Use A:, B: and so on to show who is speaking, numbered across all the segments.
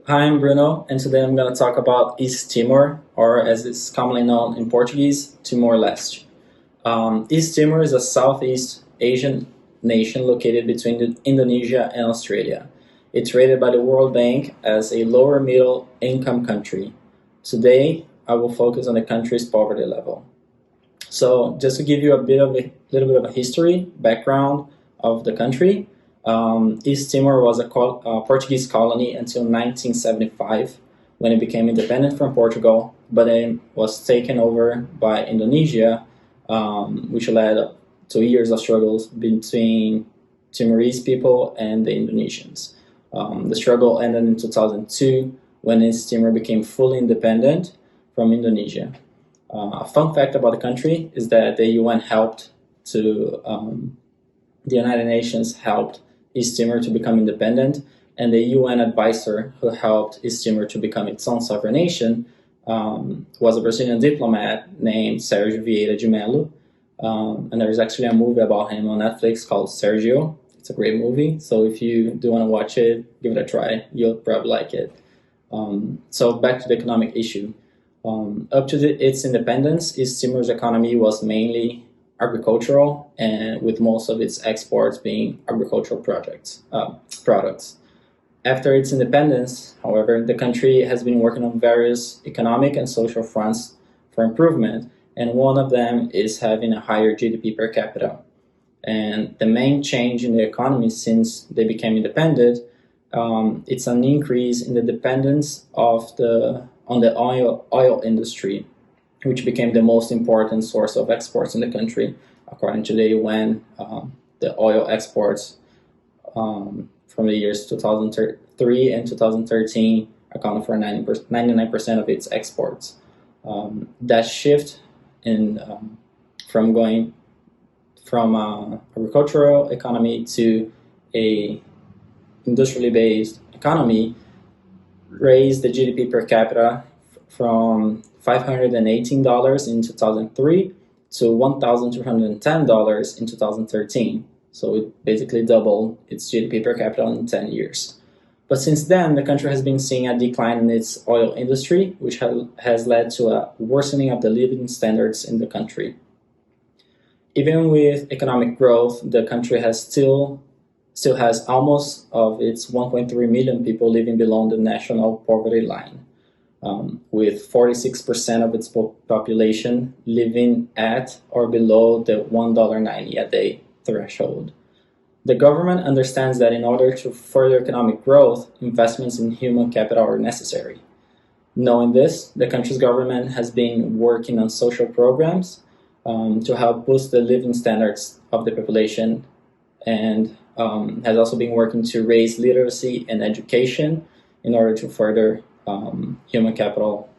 A: Hi, I'm Bruno, and today I'm going to talk about East Timor, or as it's commonly known in Portuguese, Timor-Leste. East Timor is a Southeast Asian nation located between Indonesia and Australia. It's rated by the World Bank as a lower middle income country. Today, I will focus on the country's poverty level. So, just to give you a little bit of a history, background of the country, East Timor was a Portuguese colony until 1975 when it became independent from Portugal, but then was taken over by Indonesia, which led to years of struggles between Timorese people and the Indonesians. The struggle ended in 2002 when East Timor became fully independent from Indonesia. A fun fact about the country is that the UN helped to, the United Nations helped East Timor to become independent, and the UN advisor who helped East Timor to become its own sovereign nation was a Brazilian diplomat named Sergio Vieira de Mello, and there's actually a movie about him on Netflix called Sergio. It's a great movie, so if you do want to watch it, give it a try. You'll probably like it. So back to the economic issue. Up to its independence, East Timor's economy was mainly agricultural, and with most of its exports being agricultural products. After its independence, however, the country has been working on various economic and social fronts for improvement, and one of them is having a higher GDP per capita. And the main change in the economy since they became independent, it's an increase in the dependence on the oil industry, which became the most important source of exports in the country, according to the UN. The oil exports from the years 2003 and 2013 accounted for 99% of its exports. That shift from going from agricultural economy to a industrially based economy raised the GDP per capita from $518 in 2003 to $1,210 in 2013. So it basically doubled its GDP per capita in 10 years. But since then, the country has been seeing a decline in its oil industry, which has led to a worsening of the living standards in the country. Even with economic growth, the country still has almost of its 1.3 million people living below the national poverty line, with 46% of its population living at or below the $1.90 a day threshold. The government understands that in order to further economic growth, investments in human capital are necessary. Knowing this, the country's government has been working on social programs to help boost the living standards of the population, and has also been working to raise literacy and education in order to further human capital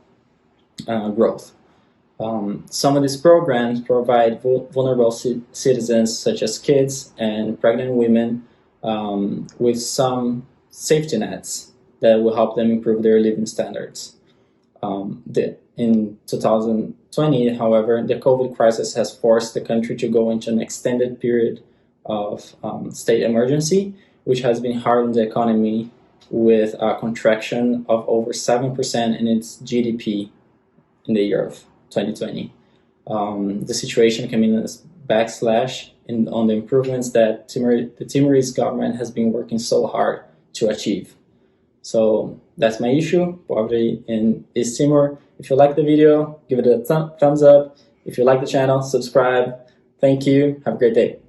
A: growth. Some of these programs provide vulnerable citizens, such as kids and pregnant women, with some safety nets that will help them improve their living standards. In 2020, however, the COVID crisis has forced the country to go into an extended period of state emergency, which has been hard on the economy, with a contraction of over 7% in its GDP in the year of 2020. The situation came in as backslash on the improvements that the Timorese government has been working so hard to achieve. So that's my issue, poverty in East Timor. If you like the video, give it a thumbs up. If you like the channel, subscribe. Thank you. Have a great day.